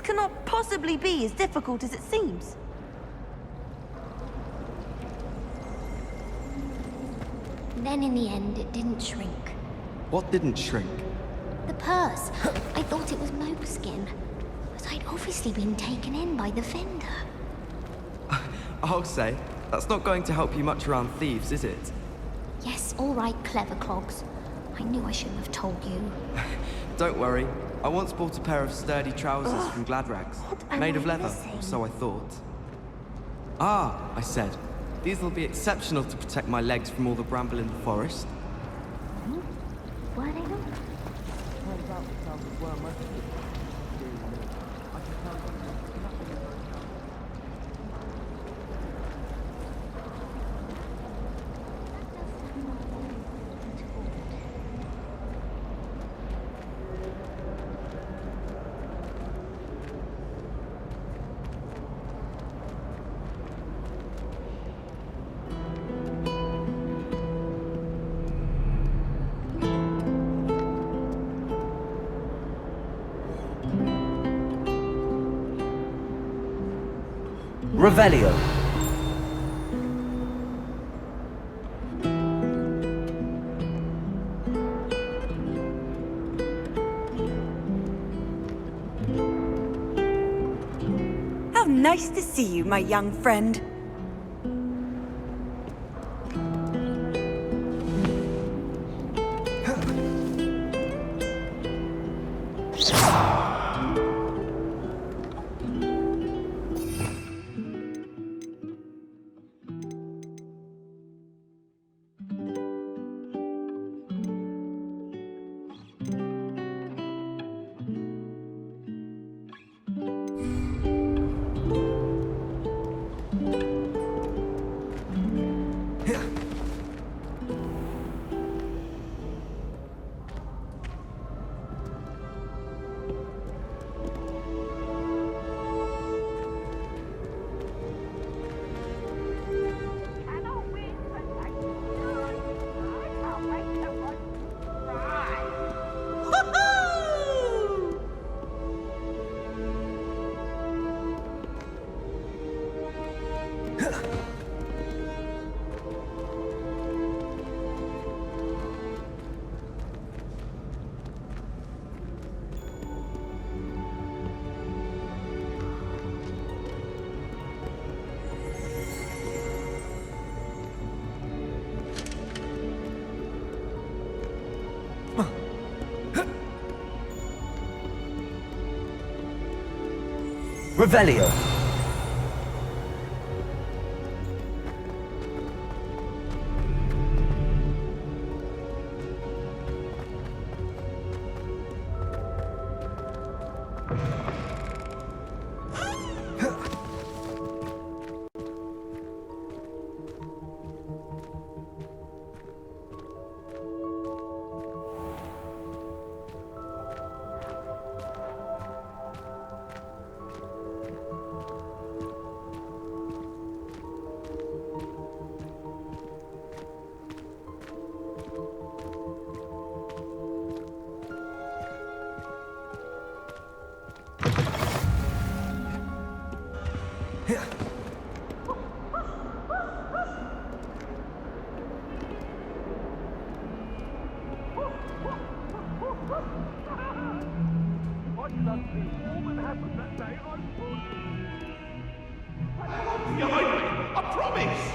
cannot possibly be as difficult as it seems. Then in the end, it didn't shrink. What didn't shrink? The purse. I thought it was moleskin, but I'd obviously been taken in by the vendor. I'll say, that's not going to help you much around thieves, is it? Yes, all right, clever clogs. I knew I shouldn't have told you. Don't worry. I once bought a pair of sturdy trousers from Gladrags, made of leather, or so I thought. Ah, I said, these will be exceptional to protect my legs from all the bramble in the forest. Were they not? Revelio. How nice to see you, my young friend. Revelio. Behind me! I promise!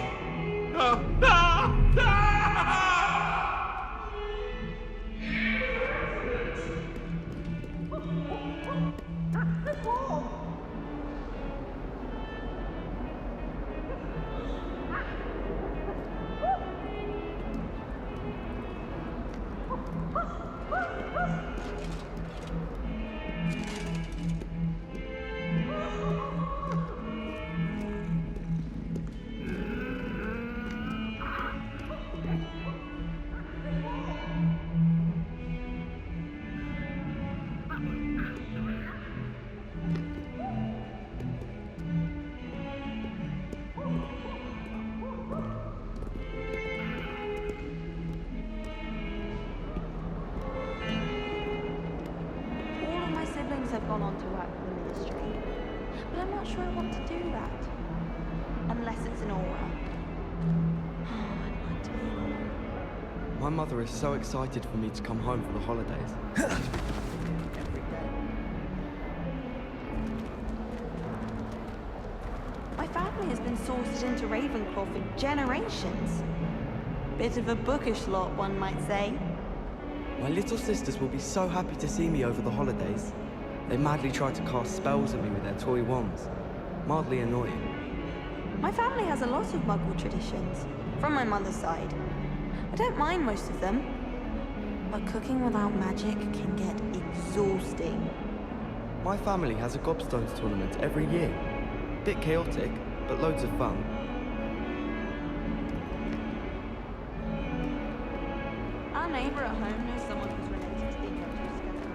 I've gone on to work for the ministry, but I'm not sure I want to do that. Unless it's an aura. Oh, I'd like to be an aura. My mother is so excited for me to come home for the holidays. My family has been sourced into Ravenscroft for generations. Bit of a bookish lot, one might say. My little sisters will be so happy to see me over the holidays. They madly try to cast spells at me with their toy wands. Mildly annoying. My family has a lot of Muggle traditions, from my mother's side. I don't mind most of them, but cooking without magic can get exhausting. My family has a gobstones tournament every year. Bit chaotic, but loads of fun. Our neighbor at home knows someone who's related to the Immortal Skeleton.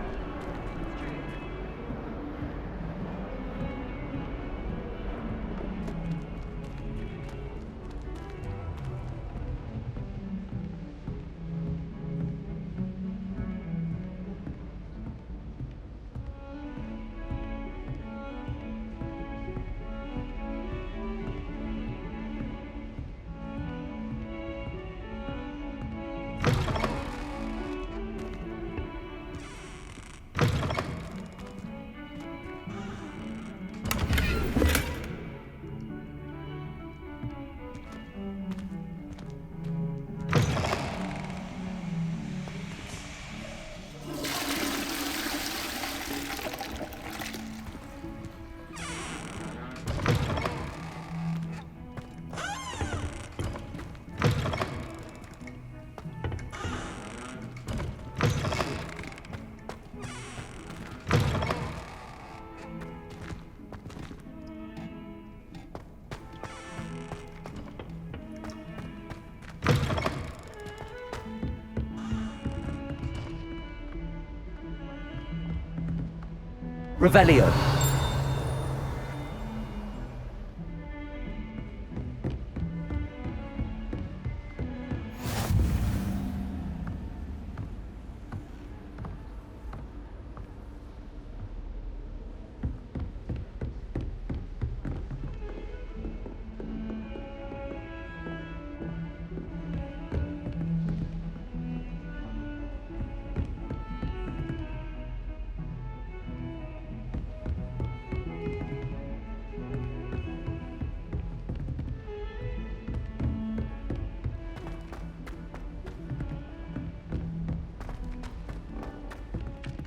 Revelio.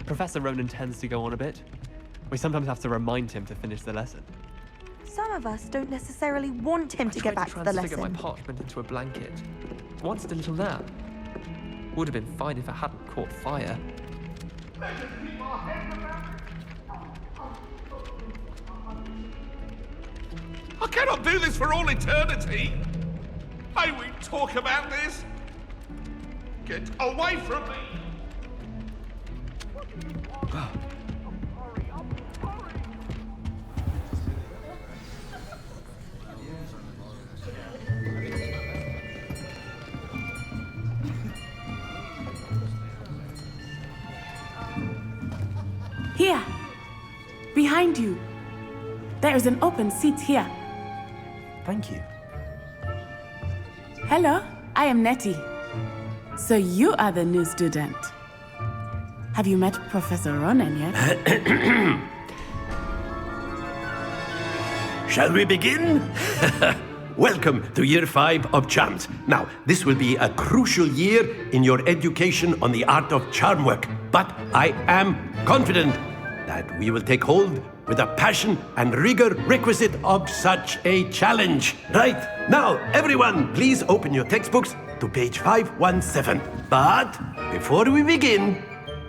Professor Ronan tends to go on a bit. We sometimes have to remind him to finish the lesson. Some of us don't necessarily want him to get back to the transfigure my lesson. parchment into a blanket. Wanted a little nap. Would have been fine if it hadn't caught fire. I cannot do this for all eternity. May we talk about this? Get away from me! Here, behind you. There is an open seat here. Thank you. Hello, I am Nettie. So you are the new student. Have you met Professor Ronan yet? Shall we begin? Welcome to Year 5 of Charms. Now, this will be a crucial year in your education on the art of charm work, but I am confident that we will take hold with the passion and rigor requisite of such a challenge. Right, now, everyone, please open your textbooks to page 517. But before we begin,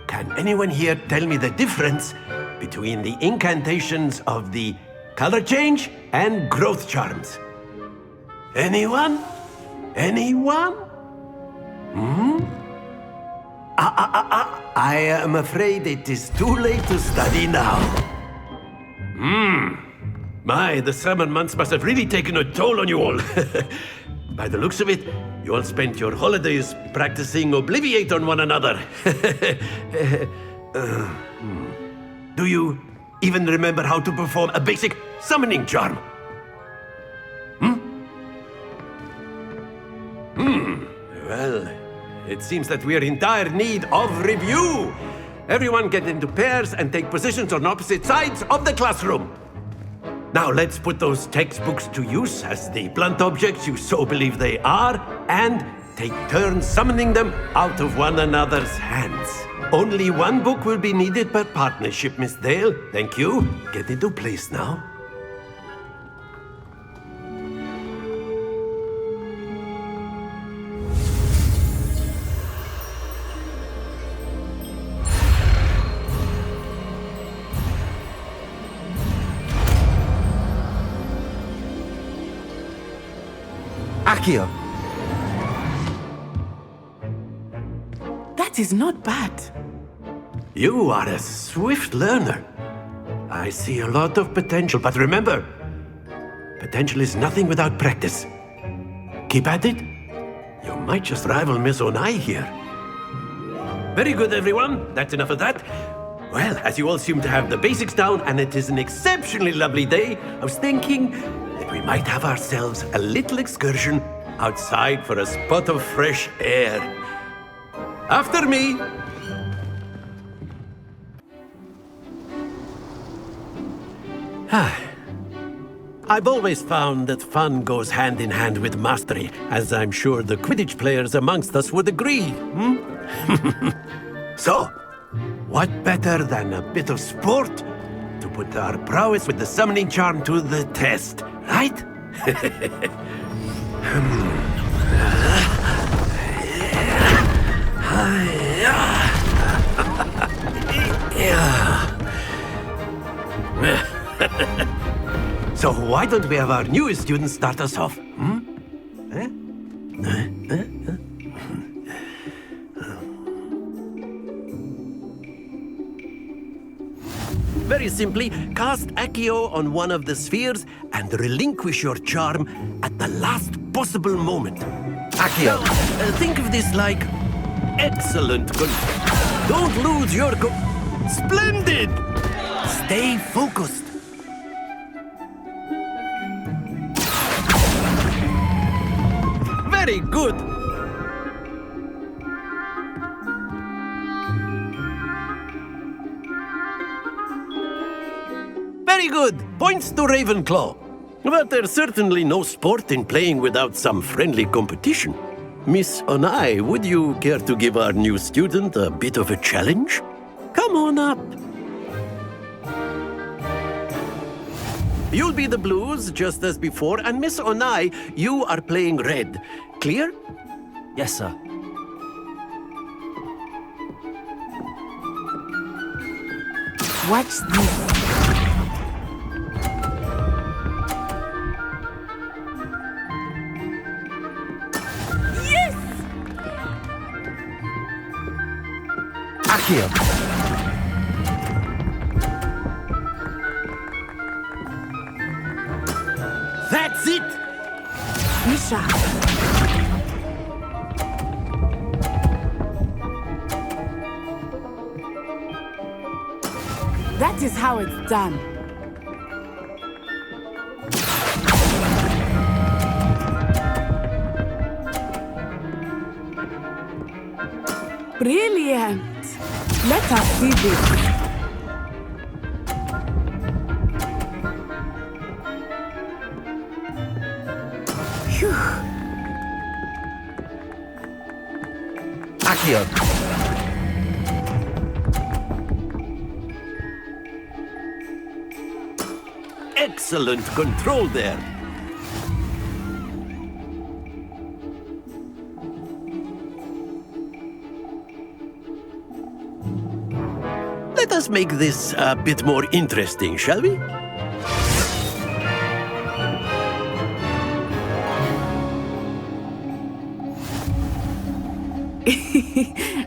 can anyone here tell me the difference between the incantations of the color change and growth charms? Anyone? Anyone? I am afraid it is too late to study now. My, the summer months must have really taken a toll on you all. By the looks of it, you all spent your holidays practicing Obliviate on one another. Do you even remember how to perform a basic summoning charm? Well, it seems that we're in dire need of review. Everyone get into pairs and take positions on opposite sides of the classroom. Now let's put those textbooks to use as the blunt objects you so believe they are, and take turns summoning them out of one another's hands. Only one book will be needed per partnership, Miss Dale. Thank you. Get into place now. Accio. That is not bad. You are a swift learner. I see a lot of potential, but remember, potential is nothing without practice. Keep at it. You might just rival Miss Onai here. Very good, everyone. That's enough of that. Well, as you all seem to have the basics down, and it is an exceptionally lovely day, I was thinking that we might have ourselves a little excursion outside for a spot of fresh air. After me! I've always found that fun goes hand in hand with mastery, as I'm sure the Quidditch players amongst us would agree. So, what better than a bit of sport to put our prowess with the summoning charm to the test, right? So why don't we have our newest student start us off? Very simply, cast Accio on one of the spheres and relinquish your charm at the last possible moment. Accio, think of this like excellent control. Don't lose your Splendid! Stay focused. Very good. Very good. Points to Ravensclaw. But there's certainly no sport in playing without some friendly competition. Miss Onai, would you care to give our new student a bit of a challenge? Come on up. You'll be the blues, just as before, and Miss Onai, you are playing red. Clear? Yes, sir. Watch this. Accio. That's it! Misha. That is how it's done. Brilliant! Let us see this. Phew. Accio. Excellent control there. Let us make this a bit more interesting, shall we?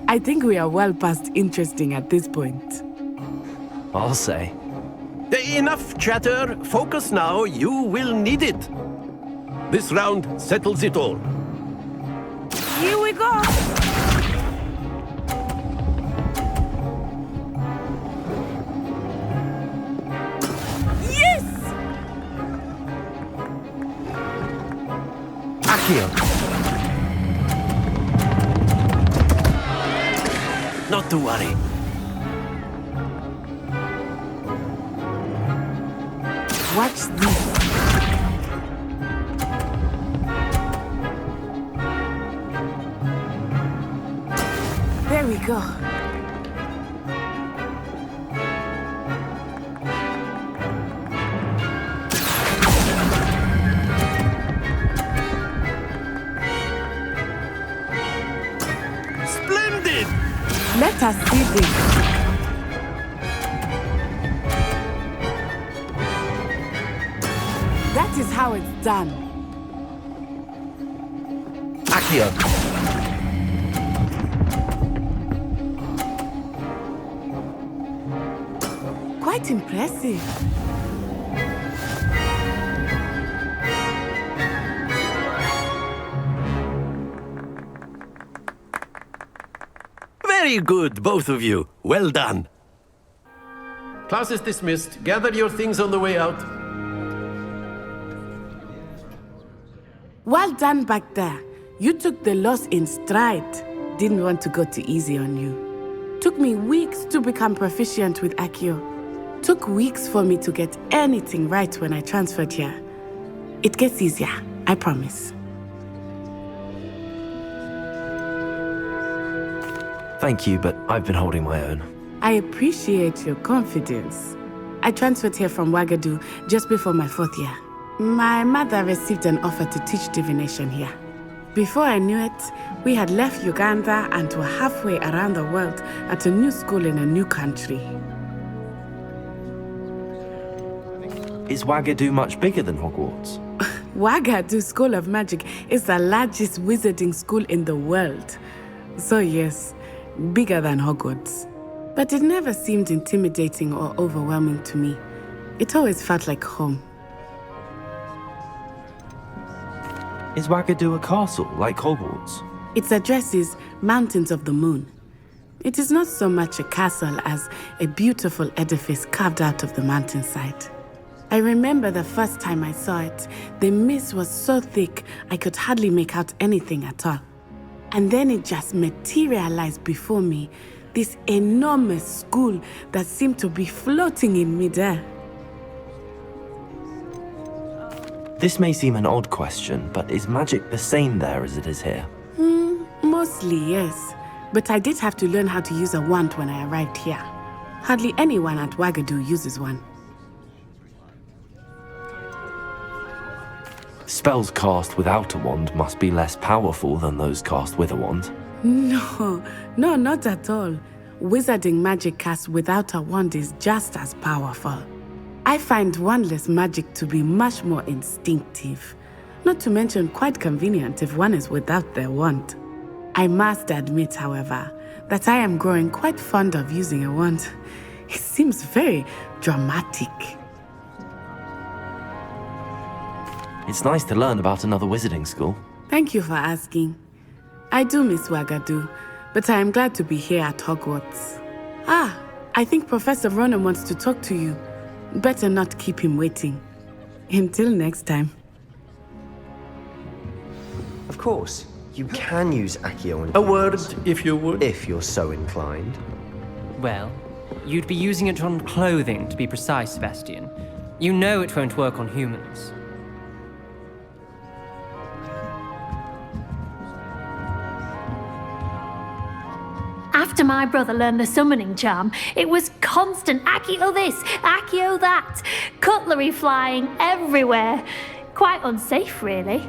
I think we are well past interesting at this point. I'll say. Enough chatter. Focus now. You will need it. This round settles it all. Here we go! Accio. Not to worry. Watch this. There we go. Splendid! Let us see this. That is how it's done. Accio. Quite impressive. Very good, both of you. Well done. Class is dismissed. Gather your things on the way out. Well done back there. You took the loss in stride. Didn't want to go too easy on you. Took me weeks to become proficient with Accio. Took weeks for me to get anything right when I transferred here. It gets easier, I promise. Thank you, but I've been holding my own. I appreciate your confidence. I transferred here from Ouagadougou just before my 4th year. My mother received an offer to teach divination here. Before I knew it, we had left Uganda and were halfway around the world at a new school in a new country. Is Ouagadougou much bigger than Hogwarts? Ouagadougou School of Magic is the largest wizarding school in the world. So yes, bigger than Hogwarts. But it never seemed intimidating or overwhelming to me. It always felt like home. Is Ouagadougou a castle, like Hogwarts? Its address is Mountains of the Moon. It is not so much a castle as a beautiful edifice carved out of the mountainside. I remember the first time I saw it, the mist was so thick I could hardly make out anything at all. And then it just materialized before me, this enormous school that seemed to be floating in midair. This may seem an odd question, but is magic the same there as it is here? Mostly, yes. But I did have to learn how to use a wand when I arrived here. Hardly anyone at Ouagadougou uses one. Spells cast without a wand must be less powerful than those cast with a wand. No, not at all. Wizarding magic cast without a wand is just as powerful. I find wandless magic to be much more instinctive. Not to mention quite convenient if one is without their wand. I must admit, however, that I am growing quite fond of using a wand. It seems very dramatic. It's nice to learn about another wizarding school. Thank you for asking. I do miss Ouagadougou, but I am glad to be here at Hogwarts. I think Professor Ronan wants to talk to you. Better not keep him waiting. Until next time. Of course, you can use Accio and A word, if you would. if you're so inclined. Well, you'd be using it on clothing, to be precise, Sebastian. You know it won't work on humans. After my brother learned the summoning charm, it was constant Accio this, Accio that. Cutlery flying everywhere. Quite unsafe, really.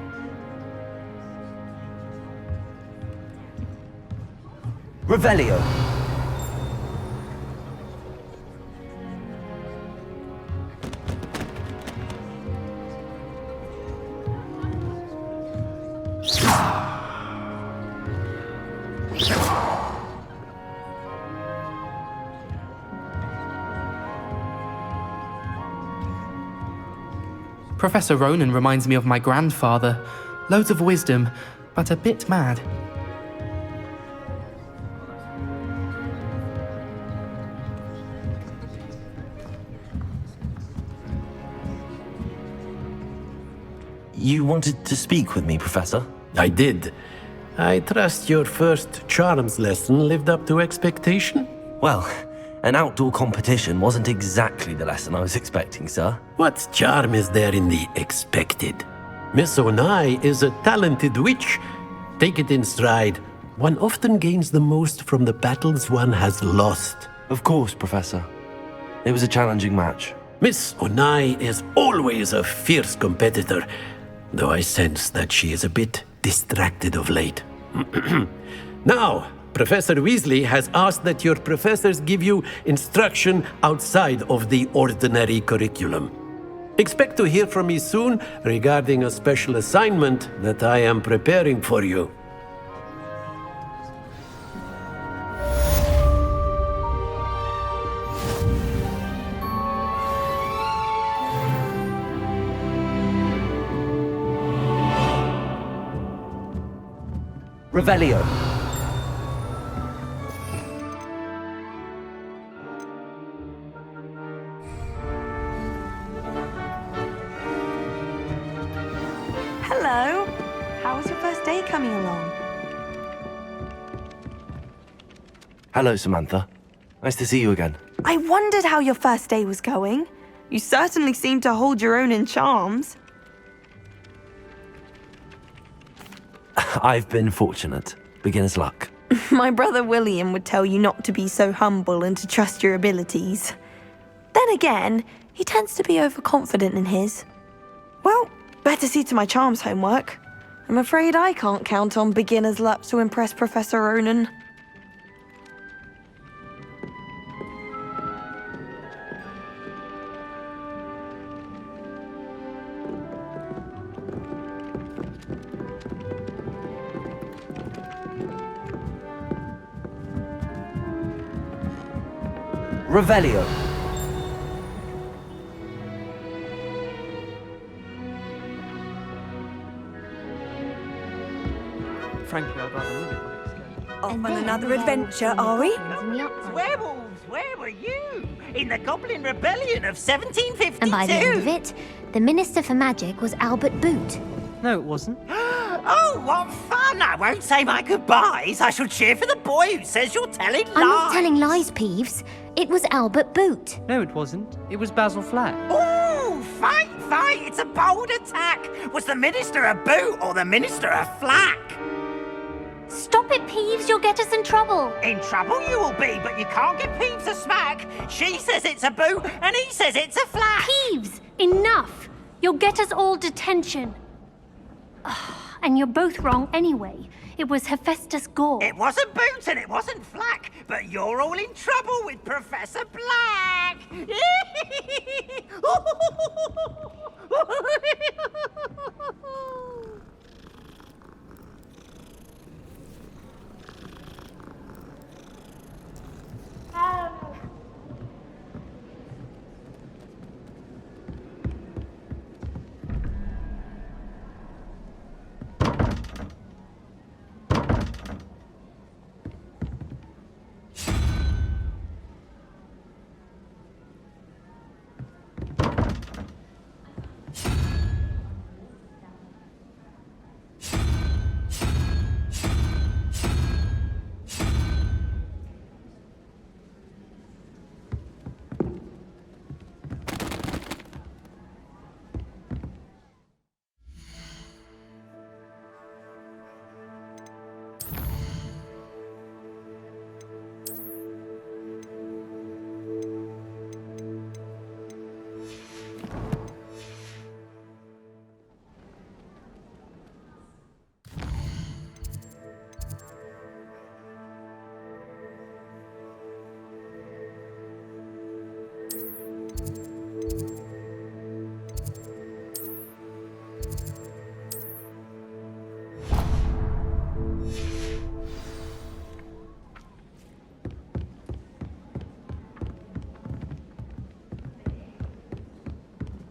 Revelio. Professor Ronan reminds me of my grandfather. Loads of wisdom, but a bit mad. You wanted to speak with me, Professor? I did. I trust your first charms lesson lived up to expectation? Well, an outdoor competition wasn't exactly the lesson I was expecting, sir. What charm is there in the expected? Miss Onai is a talented witch. Take it in stride. One often gains the most from the battles one has lost. Of course, Professor. It was a challenging match. Miss Onai is always a fierce competitor, though I sense that she is a bit distracted of late. Now, Professor Weasley has asked that your professors give you instruction outside of the ordinary curriculum. Expect to hear from me soon regarding a special assignment that I am preparing for you. Revelio. Hello. How was your first day coming along? Hello, Samantha. Nice to see you again. I wondered how your first day was going. You certainly seem to hold your own in charms. I've been fortunate. Beginner's luck. My brother William would tell you not to be so humble and to trust your abilities. Then again, he tends to be overconfident in his. Well, better see to my charms homework. I'm afraid I can't count on beginner's luck to impress Professor Ronan. Revelio. Frankly, I'd rather leave it when it's going. Off on another adventure, are we? Werewolves, where were you? In the Goblin Rebellion of 1752? And by the end of it, the Minister for Magic was Albert Boot. No, it wasn't. Oh, what fun! I won't say my goodbyes. I shall cheer for the boy who says you're telling lies. I'm not telling lies, Peeves. It was Albert Boot. No, it wasn't. It was Basil Flack. Oh, fight! It's a bold attack. Was the Minister a boot or the Minister a flack? Stop it, Peeves. You'll get us in trouble. In trouble you will be, but you can't give Peeves a smack. She says it's a boot and he says it's a flack. Peeves, enough. You'll get us all detention. And you're both wrong anyway. It was Hephaestus Gore. It wasn't Boot and it wasn't Flack, but you're all in trouble with Professor Black.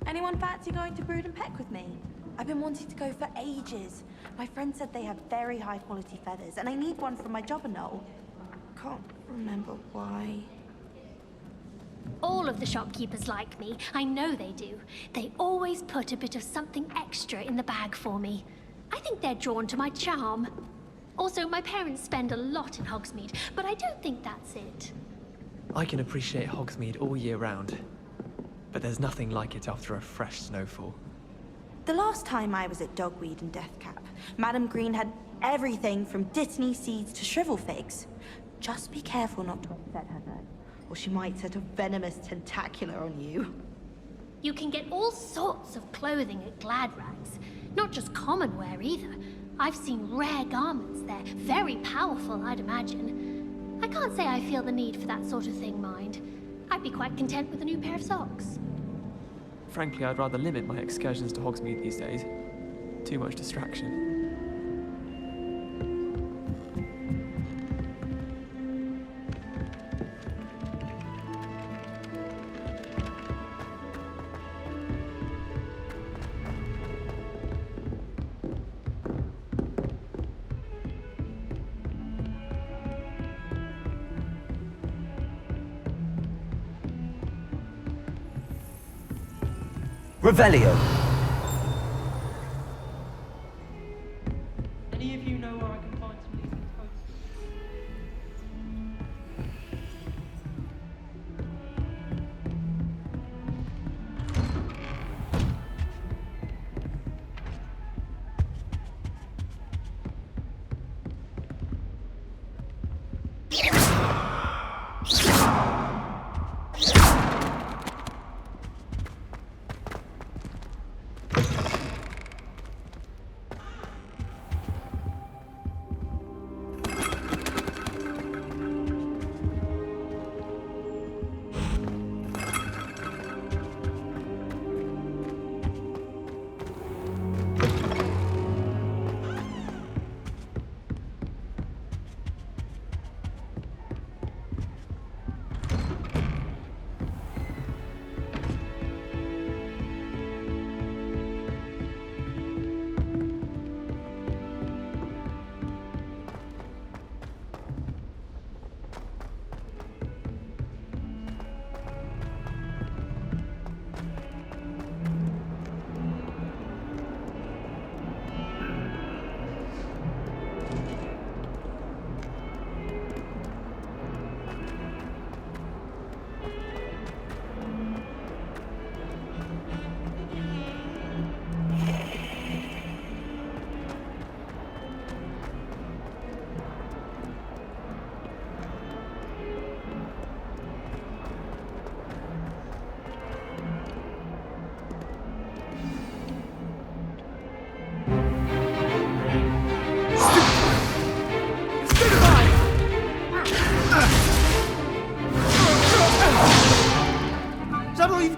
Anyone fancy going to Brood and Peck with me? I've been wanting to go for ages. My friend said they have very high quality feathers, and I need one from my jobber knoll. Can't remember why. All of of the shopkeepers like me. I know they do. They always put a bit of something extra in the bag for me. I think they're drawn to my charm. Also, my parents spend a lot in Hogsmeade, but I don't think that's it. I can appreciate Hogsmeade all year round, but there's nothing like it after a fresh snowfall. The last time I was at Dogweed and Deathcap, Madam Green had everything from Dittany seeds to shrivel figs. Just be careful not to upset her though, or she might set a venomous tentacular on you. You can get all sorts of clothing at Gladrags, not just common wear either. I've seen rare garments there, very powerful, I'd imagine. I can't say I feel the need for that sort of thing, mind. I'd be quite content with a new pair of socks. Frankly, I'd rather limit my excursions to Hogsmeade these days. Too much distraction. Revelio. Any of you know where I can find some decent coats?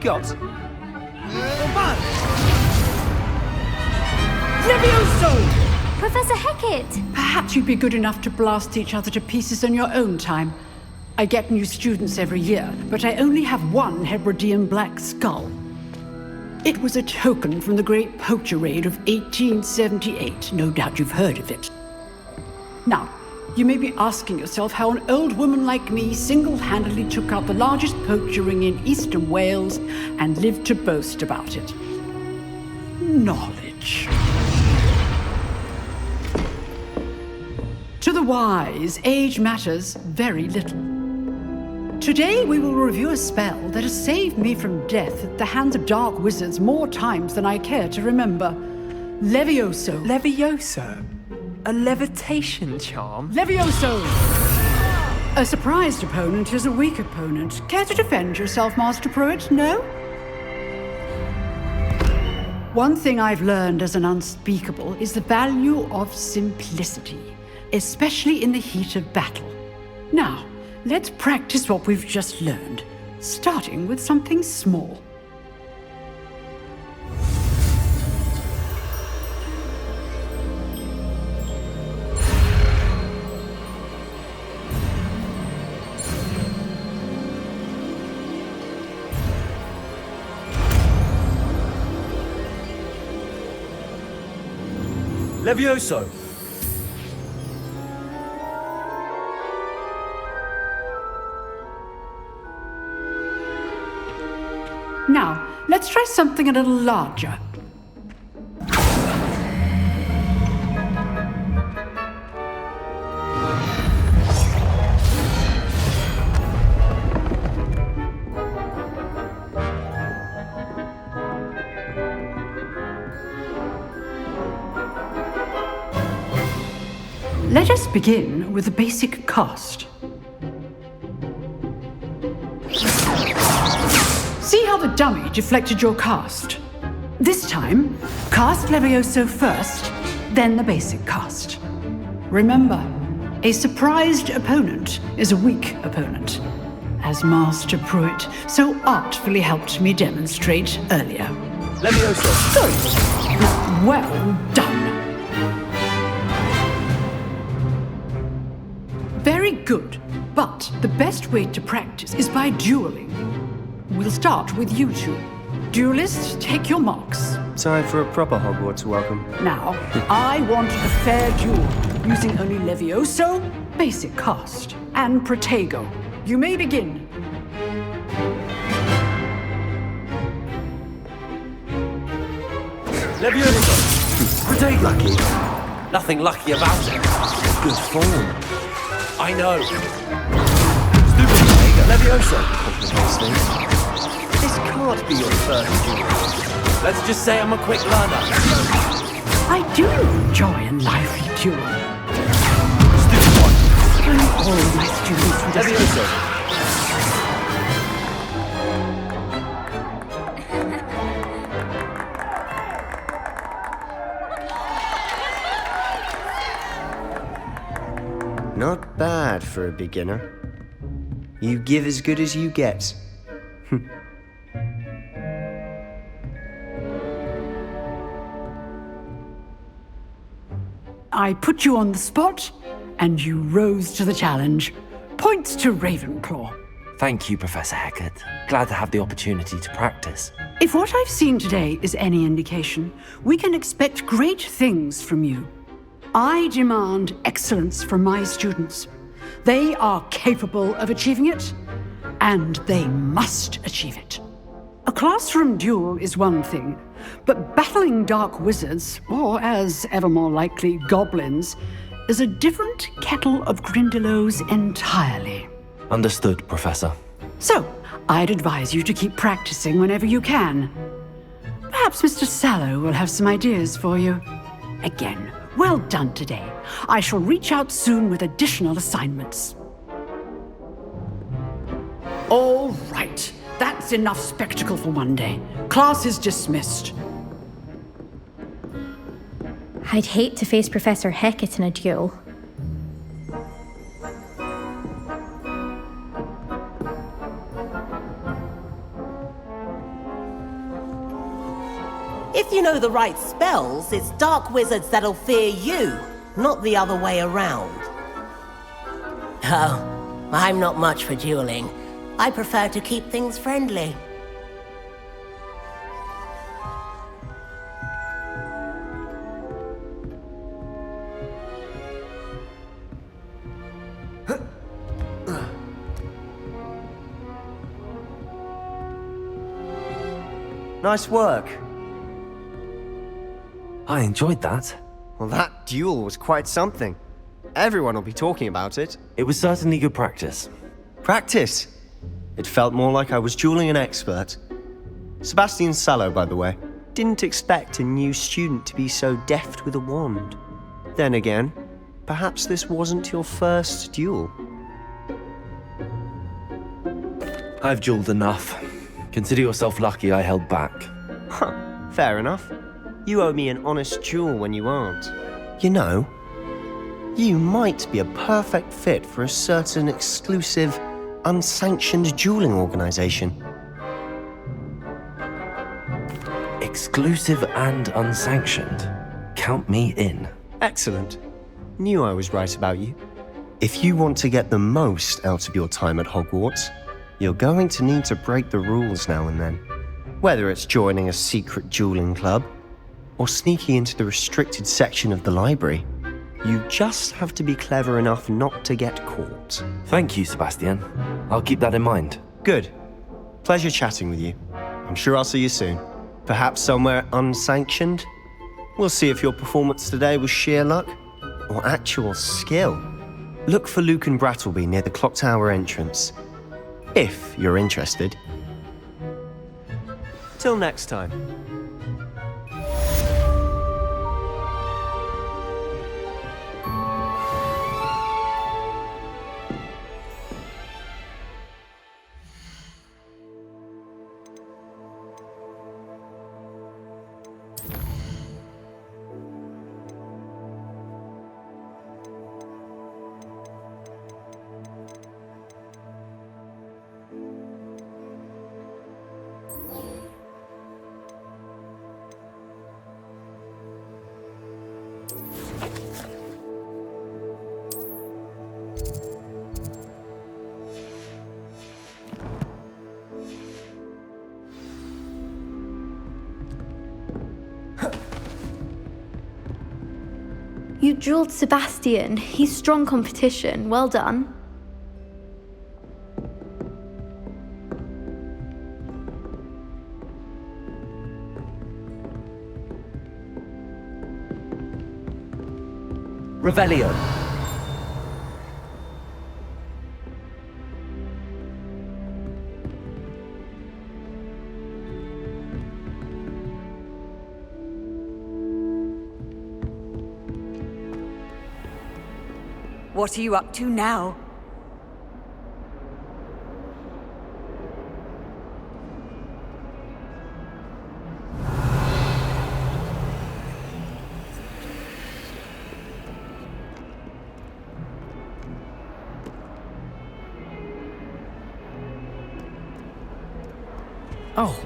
Got? Levioso! Professor Hecat! Perhaps you'd be good enough to blast each other to pieces in your own time. I get new students every year, but I only have one Hebridean black skull. It was a token from the Great Poacher Raid of 1878. No doubt you've heard of it. Now, you may be asking yourself how an old woman like me single-handedly took out the largest poacher ring in eastern Wales and lived to boast about it. Knowledge. To the wise, age matters very little. Today we will review a spell that has saved me from death at the hands of dark wizards more times than I care to remember. Levioso. Levioso? A levitation charm? Levioso! A surprised opponent is a weak opponent. Care to defend yourself, Master Pruitt? No? One thing I've learned as an unspeakable is the value of simplicity, especially in the heat of battle. Now, let's practice what we've just learned, starting with something small. Levioso! Now, let's try something a little larger. Let us begin with the basic cast. See how the dummy deflected your cast? This time, cast Levioso first, then the basic cast. Remember, a surprised opponent is a weak opponent, as Master Pruitt so artfully helped me demonstrate earlier. Levioso, good. Well done. Very good, but the best way to practice is by dueling. We'll start with you two. Duelists, take your marks. time for a proper Hogwarts welcome. Now, I want a fair duel, using only Levioso, basic cast, and Protego. You may begin. Levioso! Protego! Lucky. Nothing lucky about it. Good form. I know. Stupid Protego. Levioso. This can't be your first duel. Let's just say I'm a quick learner. I do enjoy a lively duel. Stupid one. And all my students would Levioso. Not bad for a beginner. You give as good as you get. I put you on the spot, and you rose to the challenge. Points to Ravensclaw. Thank you, Professor Hecat. Glad to have the opportunity to practice. If what I've seen today is any indication, we can expect great things from you. I demand excellence from my students. They are capable of achieving it, and they must achieve it. A classroom duel is one thing, but battling dark wizards, or as ever more likely, goblins, is a different kettle of Grindylows entirely. Understood, Professor. So, I'd advise you to keep practicing whenever you can. Perhaps Mr. Sallow will have some ideas for you. Again, well done today. I shall reach out soon with additional assignments. All right. That's enough spectacle for one day. Class is dismissed. I'd hate to face Professor Hecat in a duel. If you know the right spells, it's dark wizards that'll fear you, not the other way around. Oh, I'm not much for dueling. I prefer to keep things friendly. Nice work. I enjoyed that. Well, that duel was quite something. Everyone will be talking about it. It was certainly good practice. Practice? It felt more like I was dueling an expert. Sebastian Sallow, by the way. Didn't expect a new student to be so deft with a wand. Then again, perhaps this wasn't your first duel. I've dueled enough. Consider yourself lucky I held back. Huh, fair enough. You owe me an honest duel when you aren't. You know, you might be a perfect fit for a certain exclusive, unsanctioned dueling organization. Exclusive and unsanctioned. Count me in. Excellent. Knew I was right about you. If you want to get the most out of your time at Hogwarts, you're going to need to break the rules now and then. Whether it's joining a secret dueling club, or sneaking into the restricted section of the library, you just have to be clever enough not to get caught. Thank you, Sebastian. I'll keep that in mind. Good. Pleasure chatting with you. I'm sure I'll see you soon. Perhaps somewhere unsanctioned? We'll see if your performance today was sheer luck or actual skill. Look for Luke and Brattleby near the clock tower entrance, if you're interested. Till next time. You drilled Sebastian. He's strong competition. Well done. Revelio. What are you up to now? Oh.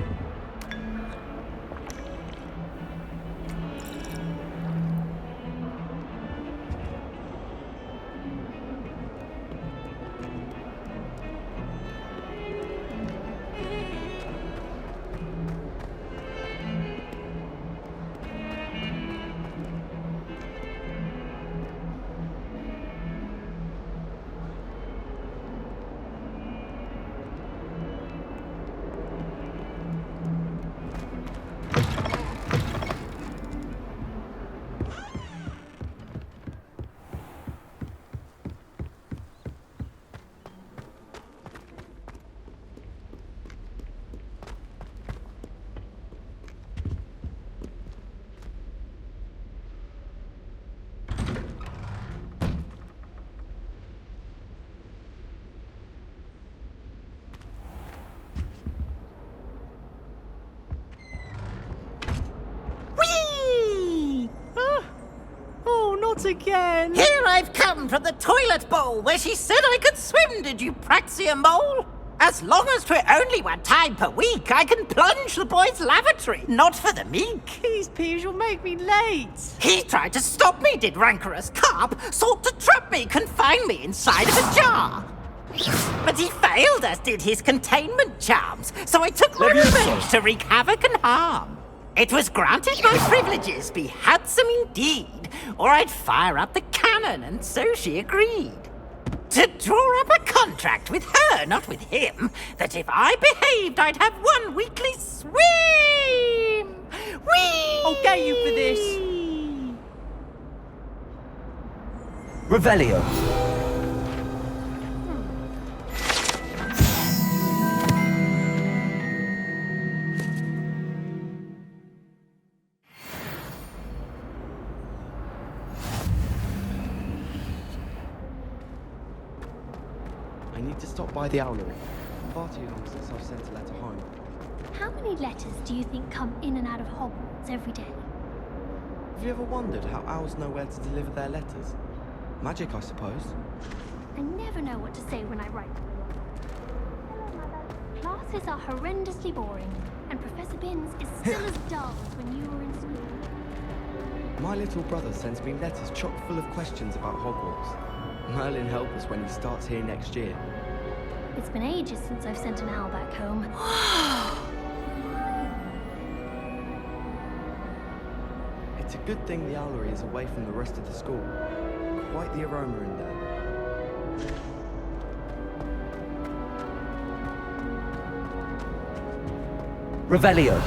Again. Here I've come from the toilet bowl where she said I could swim, did you praxia mole? As long as 'twere only one time per week, I can plunge the boy's lavatory, not for the meek. These peas will make me late. He tried to stop me, did rancorous carp, sought to trap me, confine me inside of a jar. But he failed, as did his containment charms, so I took my revenge to wreak havoc and harm. It was granted my privileges be handsome indeed, or I'd fire up the cannon, and so she agreed. To draw up a contract with her, not with him, that if I behaved, I'd have one weekly swim! Whee! I'll get you for this. Revelio. I need to stop by the owlery. Far too long since I've sent a letter home. How many letters do you think come in and out of Hogwarts every day? Have you ever wondered how owls know where to deliver their letters? Magic, I suppose. I never know what to say when I write. Hello, Mother. Classes are horrendously boring, and Professor Binns is still as dull as when you were in school. My little brother sends me letters chock full of questions about Hogwarts. Merlin help us when he starts here next year. It's been ages since I've sent an owl back home. It's a good thing the owlery is away from the rest of the school. Quite the aroma in there. Revelio.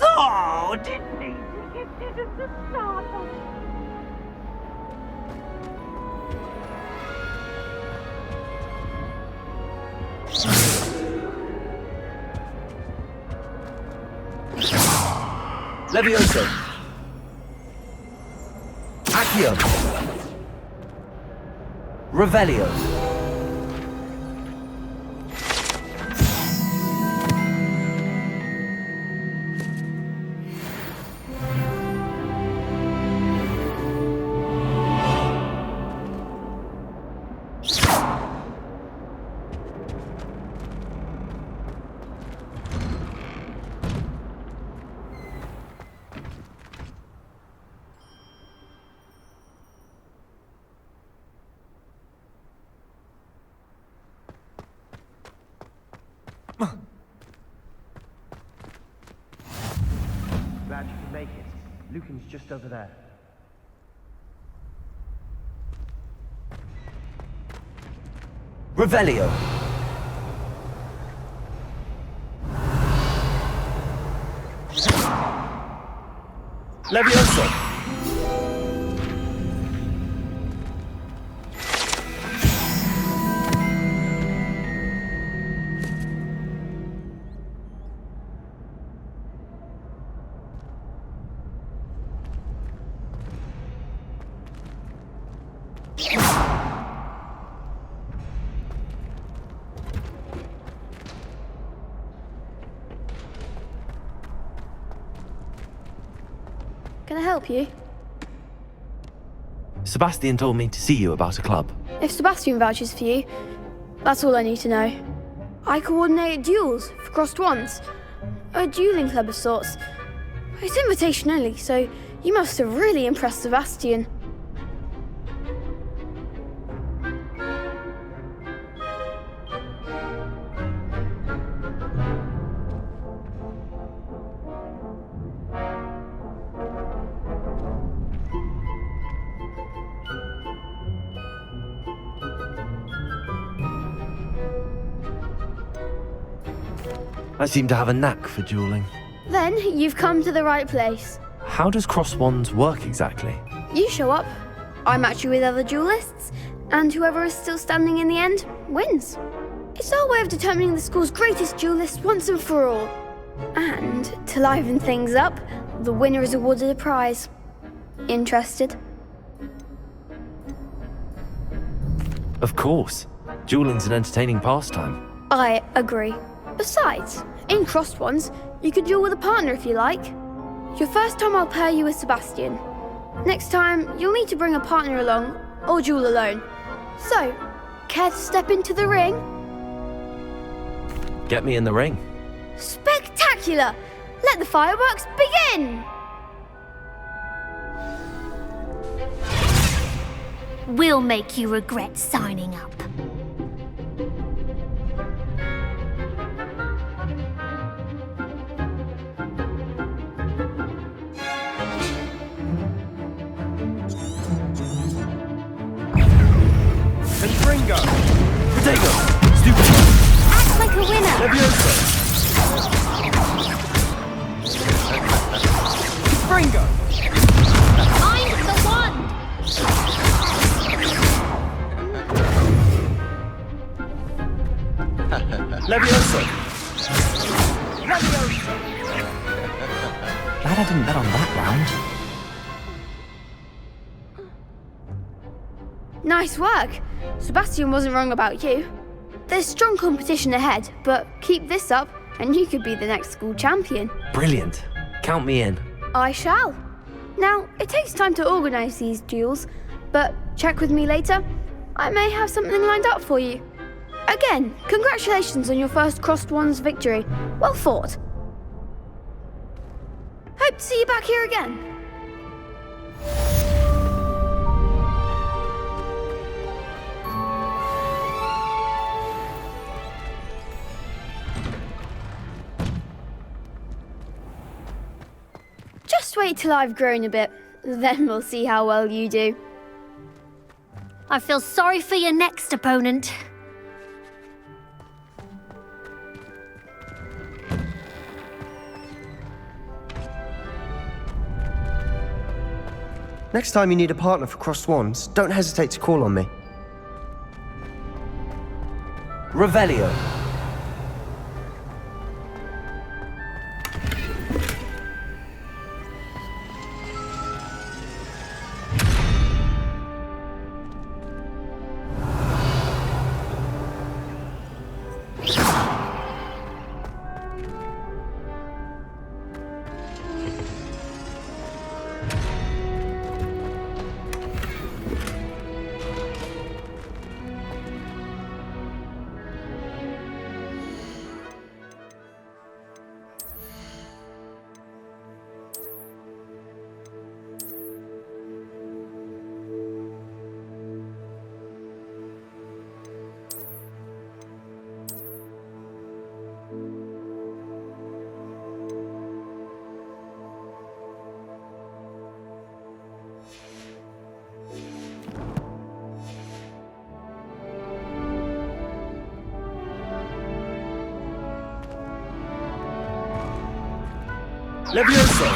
Oh, didn't he? Didn't the starter? Levioso. Accio. Revelio. Glad you can make it. Lucan's just over there. Revelio. Levioso. Can I help you? Sebastian told me to see you about a club. If Sebastian vouches for you, that's all I need to know. I coordinate duels for crossed ones. A dueling club of sorts. It's invitation only, so you must have really impressed Sebastian. I seem to have a knack for dueling. Then you've come to the right place. How does cross wands work exactly? You show up, I match you with other duelists, and whoever is still standing in the end wins. It's our way of determining the school's greatest duelist once and for all. And to liven things up, the winner is awarded a prize. Interested? Of course. Dueling's an entertaining pastime. I agree. Besides, in crossed ones, you could duel with a partner if you like. Your first time I'll pair you with Sebastian. Next time, you'll need to bring a partner along, or duel alone. So, care to step into the ring? Get me in the ring. Spectacular! Let the fireworks begin! We'll make you regret signing up. Confringo! Protego! Stupid! Act like a winner! Levioso! Confringo! I'm the one! Levioso! Levioso! Glad I didn't bet on that round. Nice work. Sebastian wasn't wrong about you. There's strong competition ahead, but keep this up and you could be the next school champion. Brilliant. Count me in. I shall. Now, it takes time to organise these duels, but check with me later. I may have something lined up for you. Again, congratulations on your first crossed ones victory. Well fought. Hope to see you back here again. Just wait till I've grown a bit. Then we'll see how well you do. I feel sorry for your next opponent. Next time you need a partner for Crossed Wands, don't hesitate to call on me. Revelio. Levioso!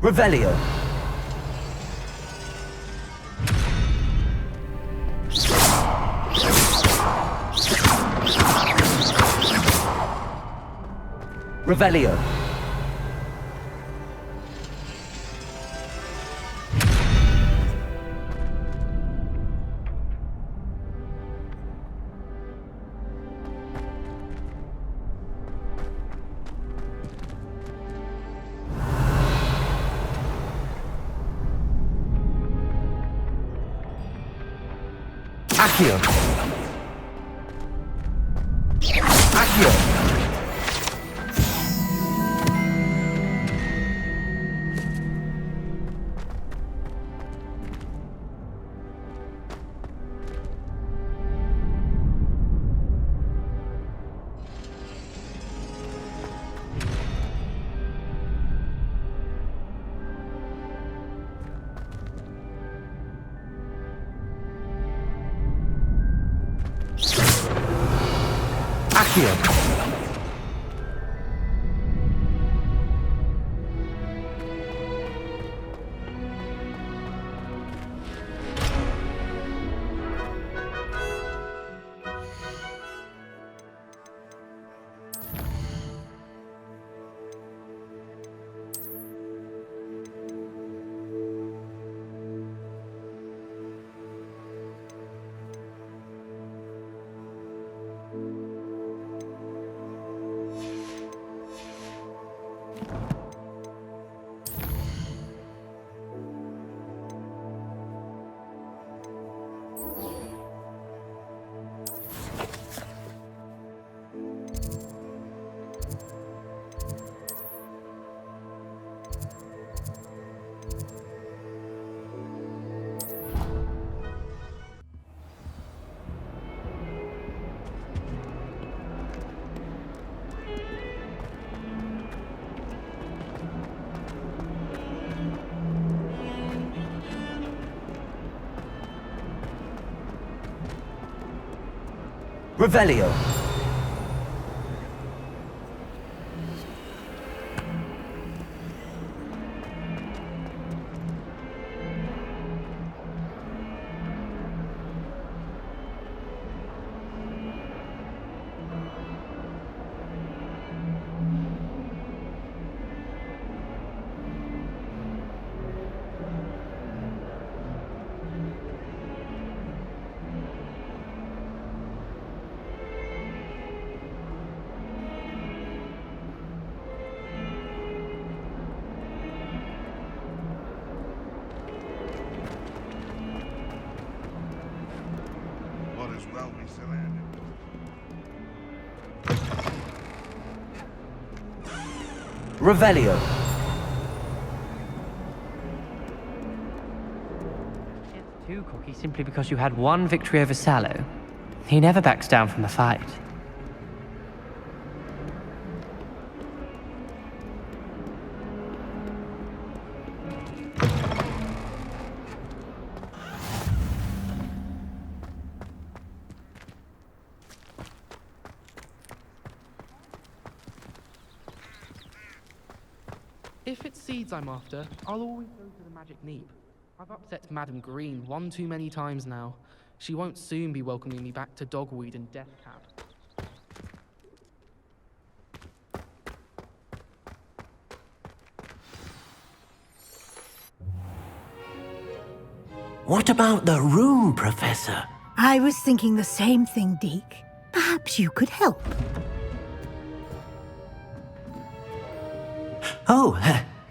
Revelio. Revelio. Accio. Accio. Accio. Revelio. Well, we still end. Revelio. It's too cocky simply because you had one victory over Sallow. He never backs down from a fight. If it's seeds I'm after, I'll always go to the magic neep. I've upset Madam Green one too many times now. She won't soon be welcoming me back to Dogweed and Deathcap. What about the room, Professor? I was thinking the same thing, Deke. Perhaps you could help. Oh,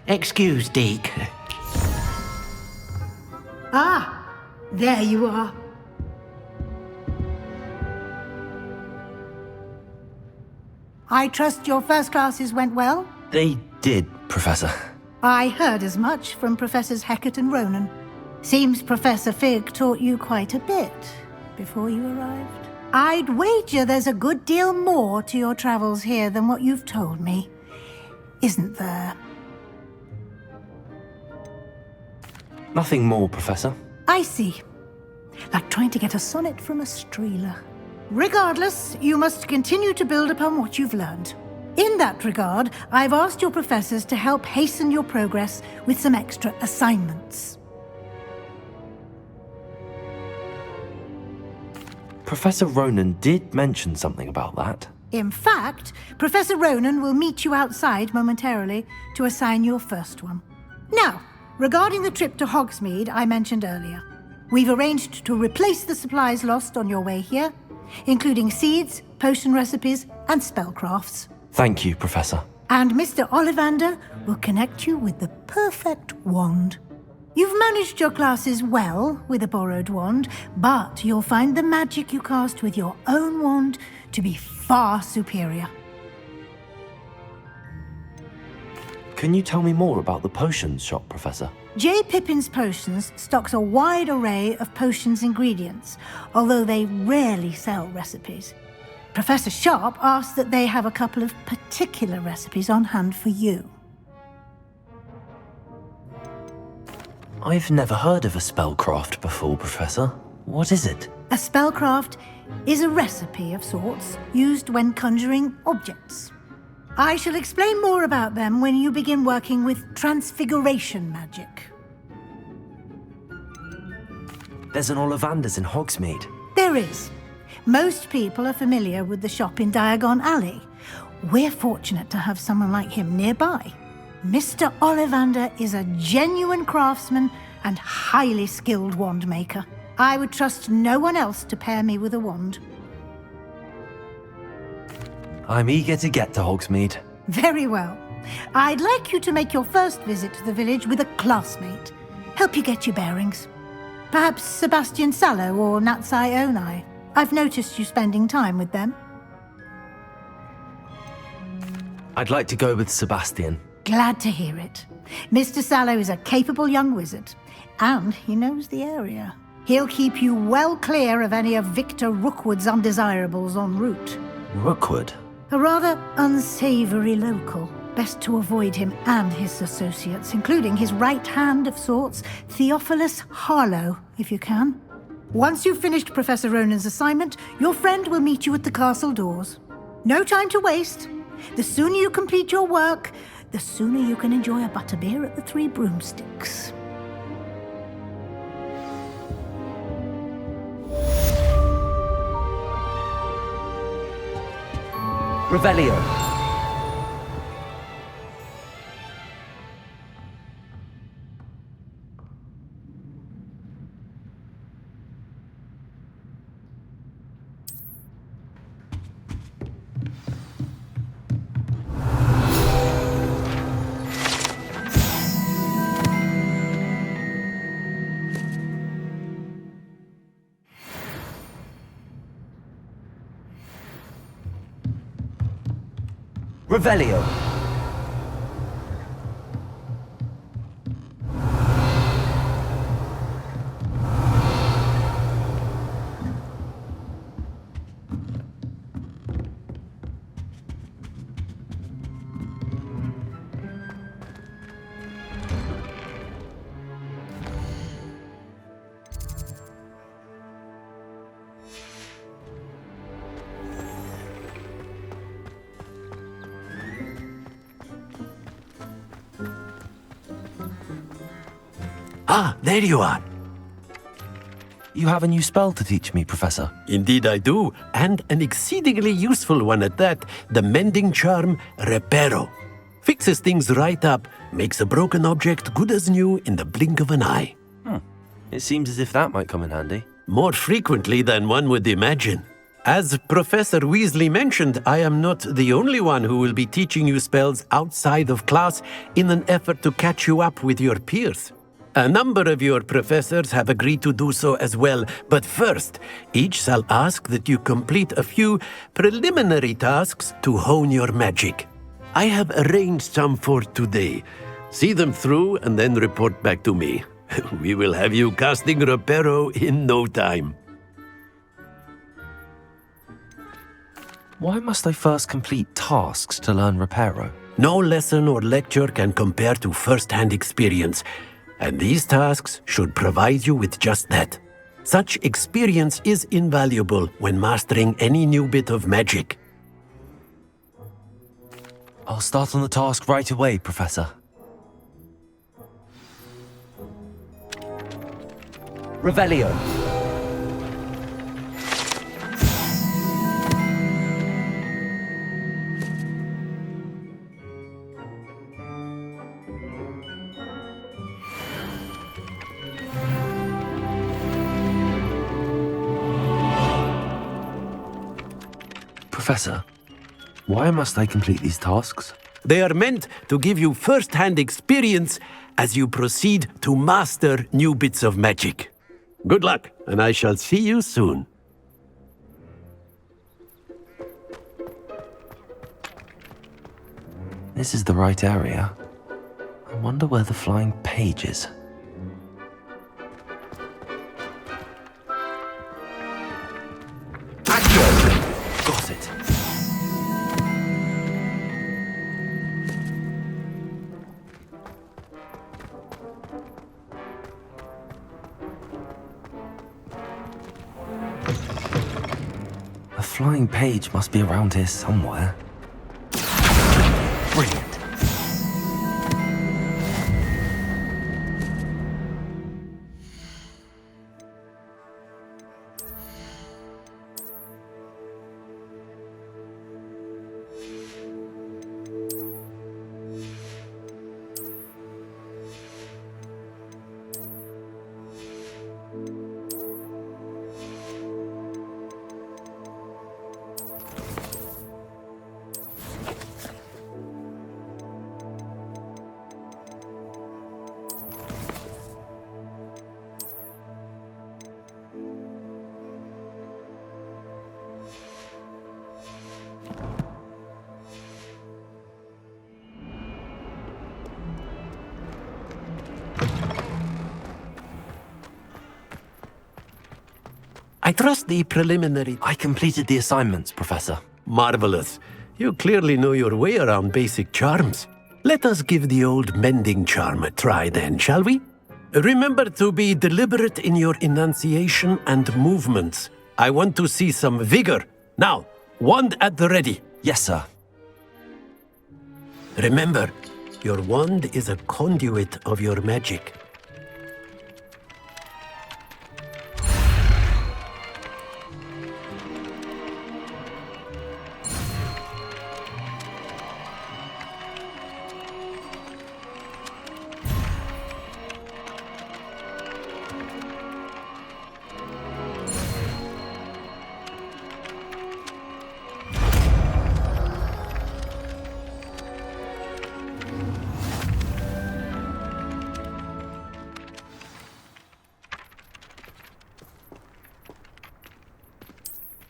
excuse, Deke. Ah, there you are. I trust your first classes went well? They did, Professor. I heard as much from Professors Hecat and Ronan. Seems Professor Fig taught you quite a bit before you arrived. I'd wager there's a good deal more to your travels here than what you've told me. Isn't there? Nothing more, Professor. I see. Like trying to get a sonnet from a streeler. Regardless, you must continue to build upon what you've learned. In that regard, I've asked your professors to help hasten your progress with some extra assignments. Professor Ronan did mention something about that. In fact, Professor Ronan will meet you outside momentarily to assign your first one. Now, regarding the trip to Hogsmeade I mentioned earlier, we've arranged to replace the supplies lost on your way here, including seeds, potion recipes, and spellcrafts. Thank you, Professor. And Mr. Ollivander will connect you with the perfect wand. You've managed your classes well with a borrowed wand, but you'll find the magic you cast with your own wand to be far superior. Can you tell me more about the potions shop, Professor? J. Pippin's Potions stocks a wide array of potions ingredients, although they rarely sell recipes. Professor Sharp asked that they have a couple of particular recipes on hand for you. I've never heard of a spellcraft before, Professor. What is it? A spellcraft is a recipe of sorts used when conjuring objects. I shall explain more about them when you begin working with transfiguration magic. There's an Ollivander's in Hogsmeade. There is. Most people are familiar with the shop in Diagon Alley. We're fortunate to have someone like him nearby. Mr. Ollivander is a genuine craftsman and highly skilled wand maker. I would trust no one else to pair me with a wand. I'm eager to get to Hogsmeade. Very well. I'd like you to make your first visit to the village with a classmate. Help you get your bearings. Perhaps Sebastian Sallow or Natsai Onai. I've noticed you spending time with them. I'd like to go with Sebastian. Glad to hear it. Mr. Sallow is a capable young wizard, and he knows the area. He'll keep you well clear of any of Victor Rookwood's undesirables en route. Rookwood? A rather unsavory local. Best to avoid him and his associates, including his right hand of sorts, Theophilus Harlow, if you can. Once you've finished Professor Ronan's assignment, your friend will meet you at the castle doors. No time to waste. The sooner you complete your work, the sooner you can enjoy a butterbeer at the Three Broomsticks. Revelio. Revelio. Ah, there you are. You have a new spell to teach me, Professor. Indeed I do, and an exceedingly useful one at that. The mending charm, Reparo. Fixes things right up, makes a broken object good as new in the blink of an eye. It seems as if that might come in handy. More frequently than one would imagine. As Professor Weasley mentioned, I am not the only one who will be teaching you spells outside of class in an effort to catch you up with your peers. A number of your professors have agreed to do so as well, but first, each shall ask that you complete a few preliminary tasks to hone your magic. I have arranged some for today. See them through and then report back to me. We will have you casting Reparo in no time. Why must I first complete tasks to learn Reparo? No lesson or lecture can compare to first-hand experience, and these tasks should provide you with just that. Such experience is invaluable when mastering any new bit of magic. I'll start on the task right away, Professor. Revelio. Professor, why must I complete these tasks? They are meant to give you first-hand experience as you proceed to master new bits of magic. Good luck, and I shall see you soon. This is the right area. I wonder where the flying page is. Got it. A flying page must be around here somewhere. Brilliant. I trust the preliminary... I completed the assignments, Professor. Marvelous. You clearly know your way around basic charms. Let us give the old mending charm a try then, shall we? Remember to be deliberate in your enunciation and movements. I want to see some vigor. Now, wand at the ready. Yes, sir. Remember, your wand is a conduit of your magic.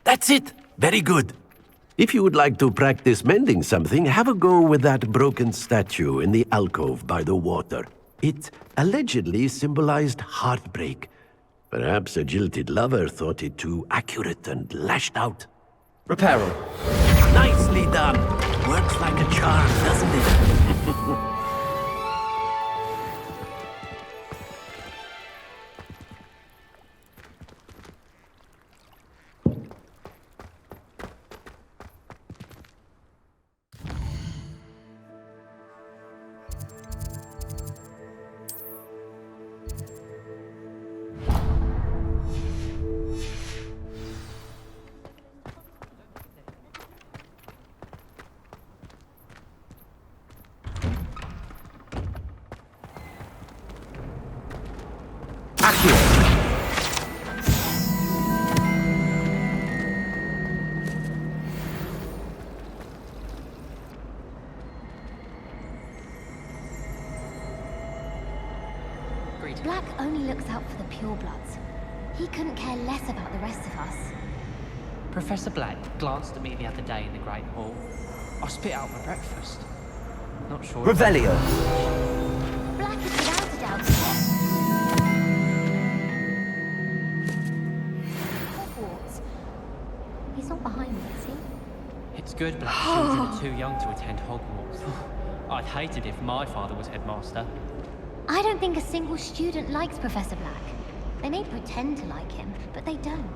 That's it! Very good. If you would like to practice mending something, have a go with that broken statue in the alcove by the water. It allegedly symbolized heartbreak. Perhaps a jilted lover thought it too accurate and lashed out. Reparo. Nicely done! Works like a charm, doesn't it? only looks out for the purebloods. He couldn't care less about the rest of us. Professor Black glanced at me the other day in the Great Hall. I spit out my breakfast. Not sure. Revelio! Black is without a doubt. Hogwarts. He's not behind me, is he? It's good Black children are too young to attend Hogwarts. I'd hate it if my father was headmaster. I don't think a single student likes Professor Black. They may pretend to like him, but they don't.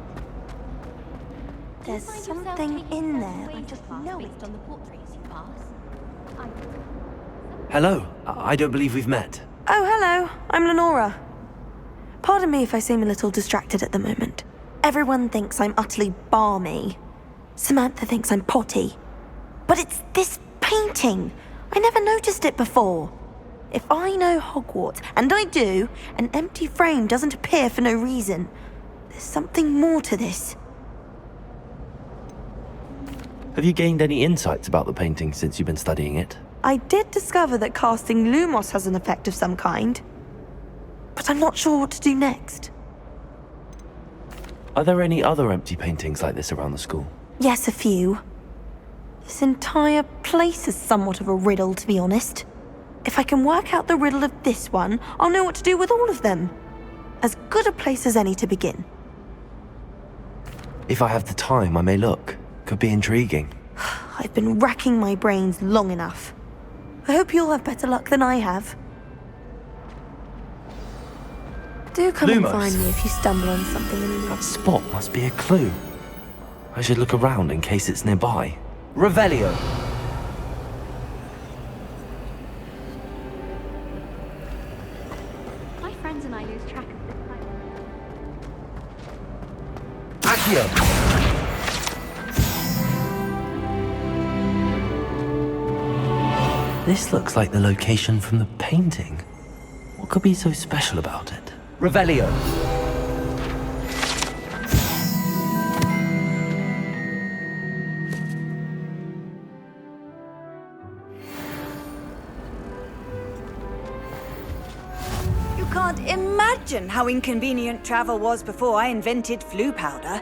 There's something in there. I just know it. On the portraits you pass. Hello, I don't believe we've met. Oh, hello. I'm Lenora. Pardon me if I seem a little distracted at the moment. Everyone thinks I'm utterly balmy. Samantha thinks I'm potty. But it's this painting. I never noticed it before. If I know Hogwarts, and I do, an empty frame doesn't appear for no reason. There's something more to this. Have you gained any insights about the painting since you've been studying it? I did discover that casting Lumos has an effect of some kind. But I'm not sure what to do next. Are there any other empty paintings like this around the school? Yes, a few. This entire place is somewhat of a riddle, to be honest. If I can work out the riddle of this one, I'll know what to do with all of them. As good a place as any to begin. If I have the time, I may look. Could be intriguing. I've been racking my brains long enough. I hope you'll have better luck than I have. Do come and Lumos. find me if you stumble on something in the That spot must be a clue. I should look around in case it's nearby. Revelio! My friends and I lose track of this time. Accio! This looks like the location from the painting. What could be so special about it? Revelio! You can't imagine how inconvenient travel was before I invented flu powder.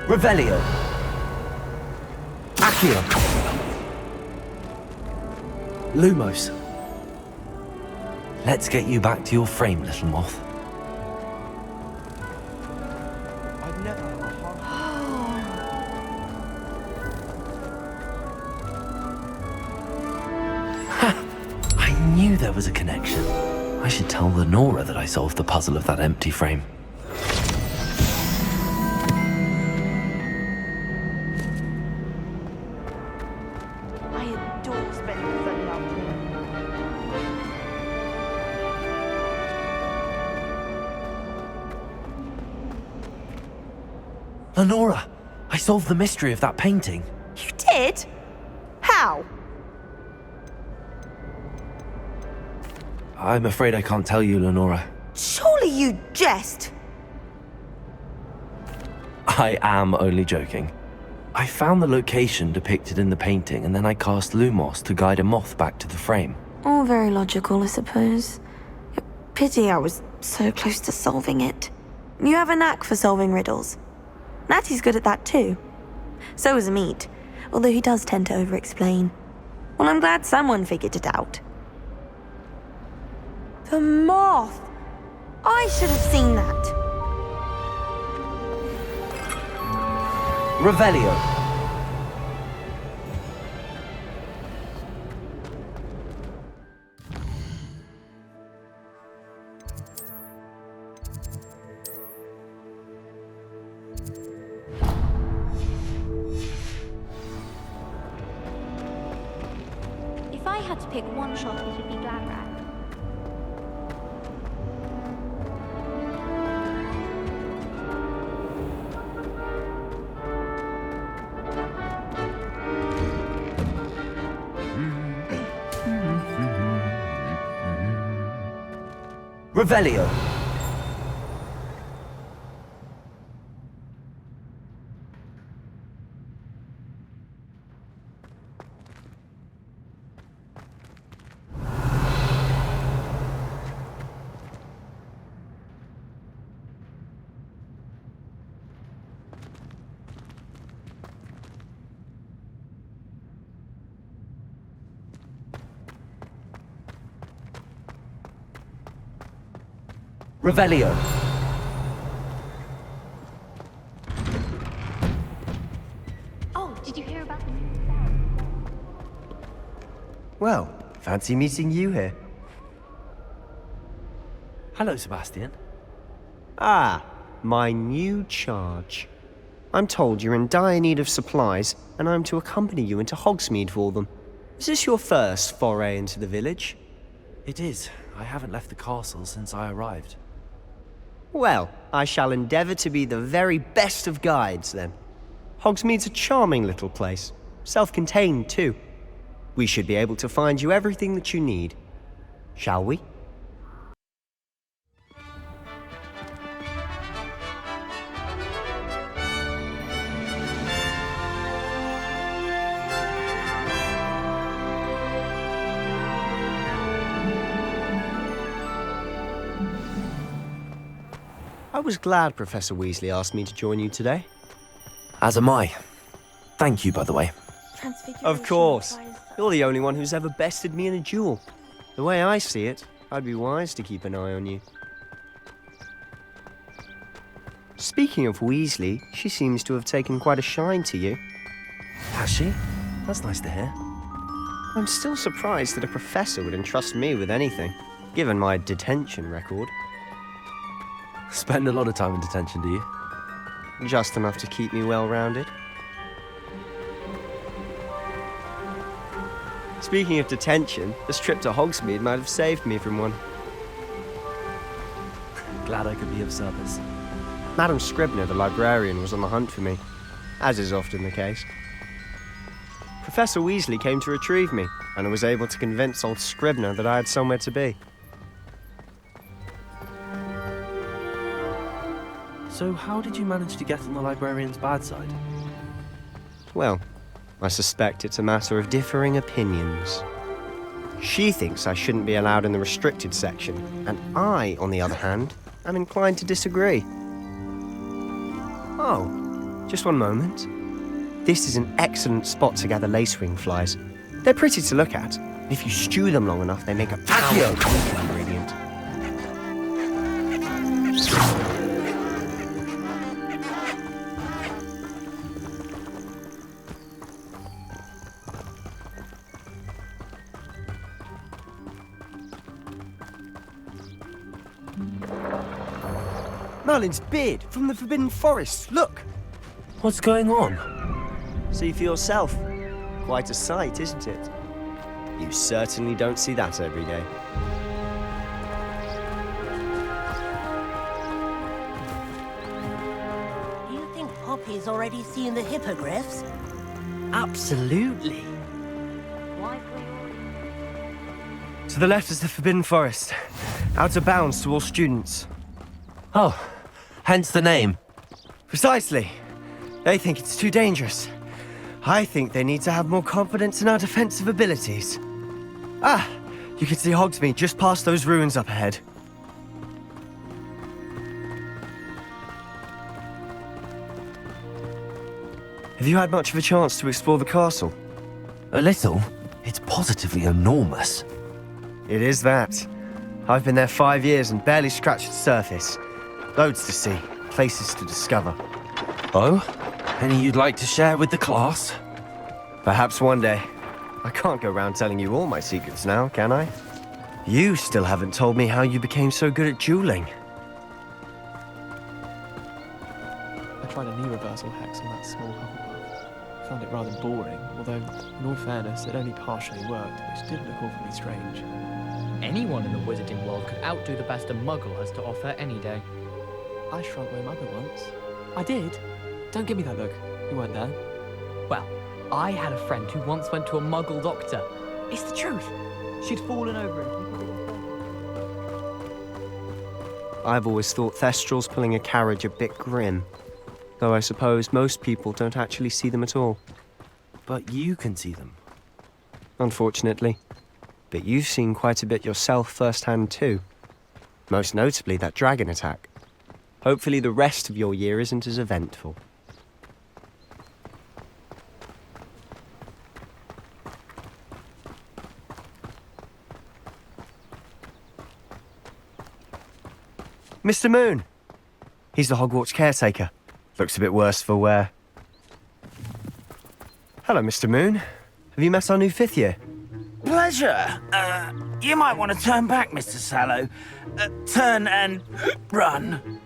Revelio! Accio! Lumos. Let's get you back to your frame, little moth. I've never had a I knew there was a connection. I should tell Lenora that I solved the puzzle of that empty frame. I adore spending Sunday afternoon. Lenora, I solved the mystery of that painting. You did? How? I'm afraid I can't tell you, Lenora. Surely you jest. I am only joking. I found the location depicted in the painting, and then I cast Lumos to guide a moth back to the frame. All very logical, I suppose. Pity I was so close to solving it. You have a knack for solving riddles. Natty's good at that too. So is Amit, although he does tend to over-explain. Well, I'm glad someone figured it out. The moth! I should have seen that. Revelio! If I had to pick one shop, it would be Gladrag. Revelio! Revelio. Oh, did you hear about the Well, fancy meeting you here. Hello, Sebastian. Ah, my new charge. I'm told you're in dire need of supplies, and I'm to accompany you into Hogsmeade for them. Is this your first foray into the village? It is. I haven't left the castle since I arrived. Well, I shall endeavour to be the very best of guides, then. Hogsmeade's a charming little place. Self-contained, too. We should be able to find you everything that you need. Shall we? I was glad Professor Weasley asked me to join you today. As am I. Thank you, by the way. Of course. You're the only one who's ever bested me in a duel. The way I see it, I'd be wise to keep an eye on you. Speaking of Weasley, she seems to have taken quite a shine to you. Has she? That's nice to hear. I'm still surprised that a professor would entrust me with anything, given my detention record. Spend a lot of time in detention, do you? Just enough to keep me well-rounded. Speaking of detention, this trip to Hogsmeade might have saved me from one. Glad I could be of service. Madam Scribner, the librarian, was on the hunt for me, as is often the case. Professor Weasley came to retrieve me, and I was able to convince old Scribner that I had somewhere to be. So how did you manage to get on the librarian's bad side? Well, I suspect it's a matter of differing opinions. She thinks I shouldn't be allowed in the restricted section, and I, on the other hand, am inclined to disagree. Oh, just one moment. This is an excellent spot to gather lacewing flies. They're pretty to look at. If you stew them long enough, they make a powerful ingredient. Merlin's beard from the Forbidden Forest. Look! What's going on? See for yourself. Quite a sight, isn't it? You certainly don't see that every day. Do you think Poppy's already seen the hippogriffs? Absolutely. To the left is the Forbidden Forest. Out of bounds to all students. Oh, hence the name. Precisely. They think it's too dangerous. I think they need to have more confidence in our defensive abilities. Ah, you can see Hogsmeade just past those ruins up ahead. Have you had much of a chance to explore the castle? A little. It's positively enormous. It is that. I've been there 5 years and barely scratched the surface. Loads to see, places to discover. Oh? Any you'd like to share with the class? Perhaps one day. I can't go around telling you all my secrets now, can I? You still haven't told me how you became so good at dueling. I tried a new reversal hex on that small Hufflepuff. Found it rather boring, although, in all fairness, it only partially worked, which did look awfully strange. Anyone in the wizarding world could outdo the best a muggle has to offer any day. I shrunk my mother once. I did. Don't give me that look. You weren't there. Well, I had a friend who once went to a muggle doctor. It's the truth. She'd fallen over him. I've always thought Thestrals pulling a carriage a bit grim. Though I suppose most people don't actually see them at all. But you can see them. Unfortunately. But you've seen quite a bit yourself firsthand too. Most notably that dragon attack. Hopefully the rest of your year isn't as eventful. Mr. Moon. He's the Hogwarts caretaker. Looks a bit worse for wear. Hello, Mr. Moon. Have you met our new 5th year? Pleasure. You might want to turn back, Mr. Sallow. Turn and run.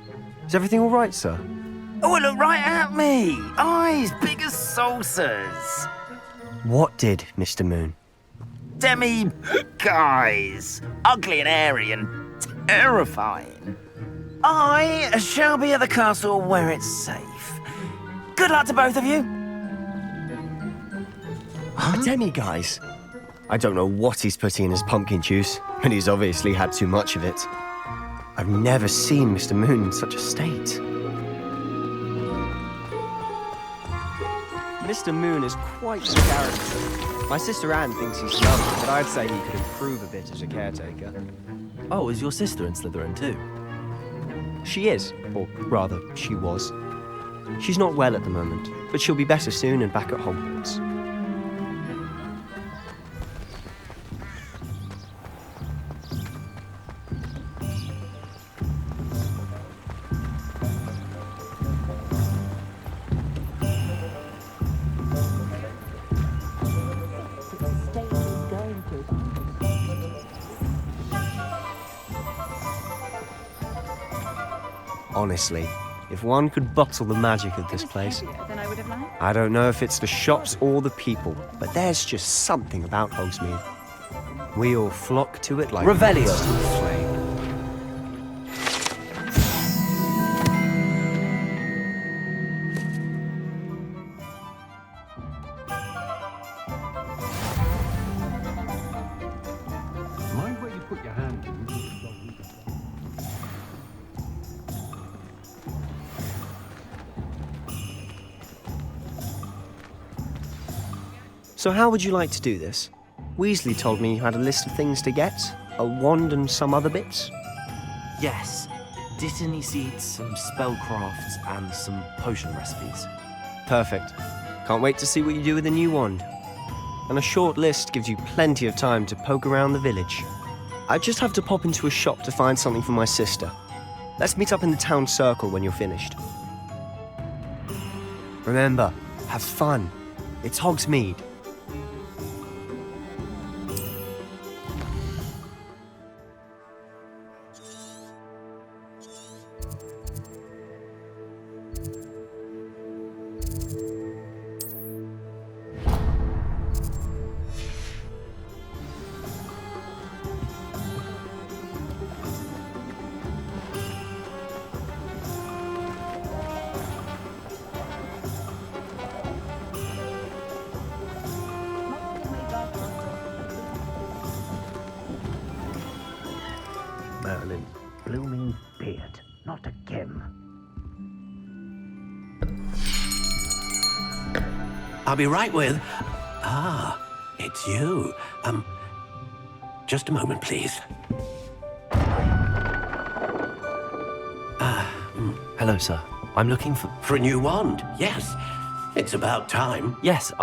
Is everything all right, sir? Oh, look right at me. Eyes big as saucers. What did, Mr. Moon? Guys. Ugly and hairy and terrifying. I shall be at the castle where it's safe. Good luck to both of you. A demi-guise? I don't know what he's putting in his pumpkin juice, but he's obviously had too much of it. I've never seen Mr. Moon in such a state. Mr. Moon is quite the character. My sister Anne thinks he's lovely, but I'd say he could improve a bit as a caretaker. Oh, is your sister in Slytherin too? She is, or rather, she was. She's not well at the moment, but she'll be better soon and back at Hogwarts. Honestly, if one could bottle the magic of this place. I don't know if it's the shops or the people, but there's just something about Hogsmeade. We all flock to it like Revelio. moths to a flame. Mind where you put your hand in. So how would you like to do this? Weasley told me you had a list of things to get, a wand and some other bits. Yes. Dittany seeds, some spellcrafts, and some potion recipes. Perfect. Can't wait to see what you do with the new wand. And a short list gives you plenty of time to poke around the village. I just have to pop into a shop to find something for my sister. Let's meet up in the town circle when you're finished. Remember, have fun. It's Hogsmeade. Merlin, blooming beard, not again. I'll be right with... Ah, it's you. Just a moment, please. Hello, sir. I'm looking for... For a new wand, yes. It's about time. Yes,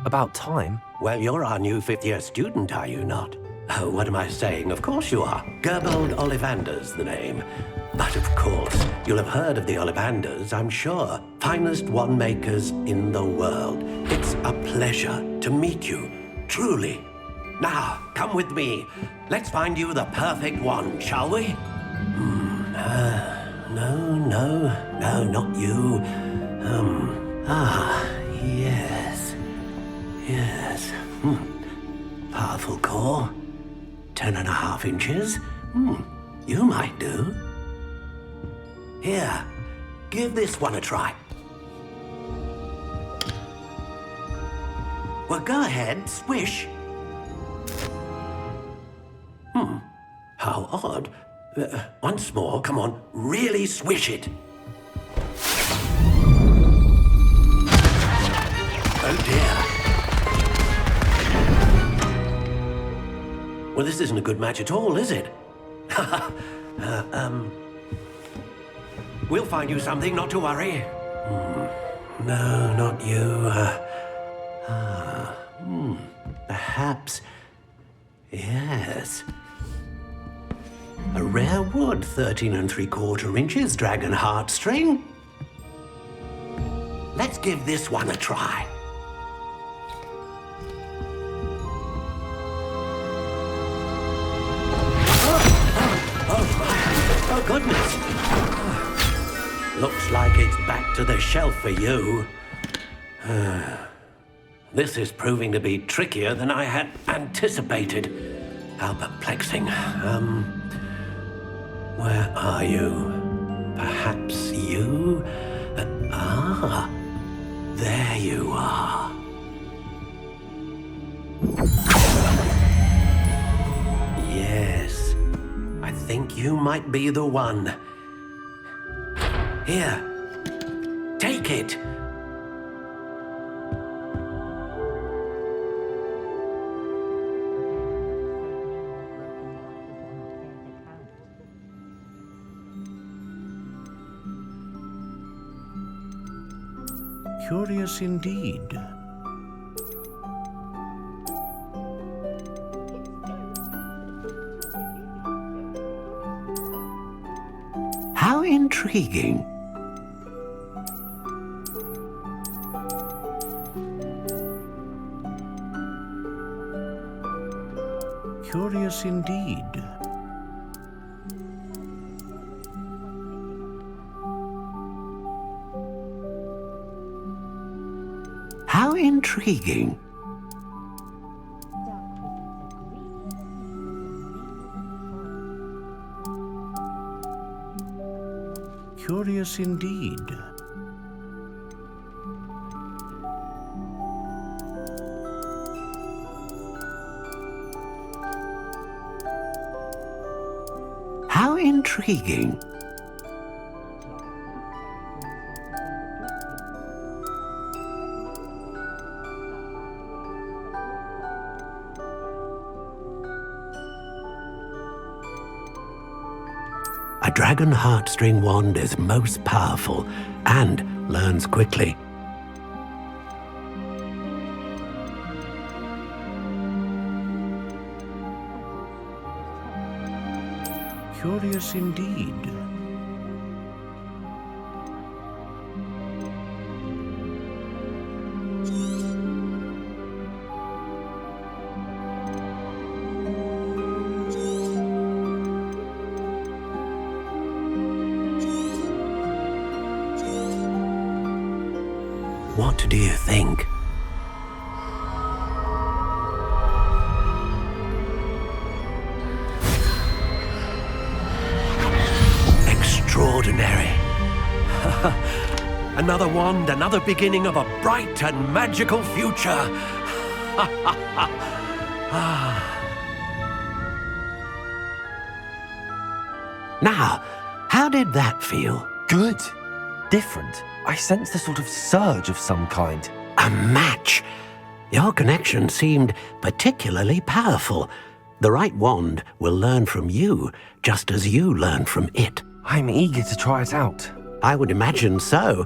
about time? Well, you're our new 5th-year student, are you not? Oh, what am I saying? Of course you are. Gerbold Ollivander's the name. But of course, you'll have heard of the Ollivanders, I'm sure. Finest wand makers in the world. It's a pleasure to meet you, truly. Now, come with me. Let's find you the perfect wand, shall we? No, not you. Yes. Powerful core. 10.5 inches. You might do. Here, give this one a try. Well, go ahead, swish. How odd. Once more, come on, really swish it. Oh dear. Well, this isn't a good match at all, is it? We'll find you something, not to worry. No, not you. Perhaps. Yes. A rare wood, 13 3/4 inches, dragon heartstring. Let's give this one a try. Oh, goodness. Looks like it's back to the shelf for you. This is proving to be trickier than I had anticipated. How perplexing. Where are you? Perhaps you? There you are. Yes, I think you might be the one. Here, take it. Curious indeed. How intriguing. Curious indeed. How intriguing. Curious indeed. How intriguing. A dragon heartstring wand is most powerful and learns quickly. Curious indeed. What do you think? Extraordinary. Another wand, another beginning of a bright and magical future. Now, how did that feel? Good. Different. I sensed a sort of surge of some kind. A match! Your connection seemed particularly powerful. The right wand will learn from you, just as you learn from it. I'm eager to try it out. I would imagine so.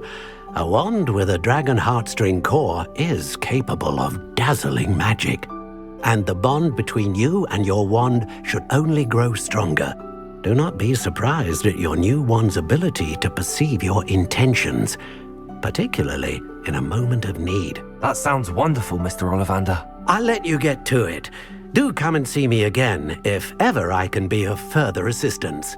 A wand with a dragon heartstring core is capable of dazzling magic. And the bond between you and your wand should only grow stronger. Do not be surprised at your new wand's ability to perceive your intentions, particularly in a moment of need. That sounds wonderful, Mr. Ollivander. I'll let you get to it. Do come and see me again if ever I can be of further assistance.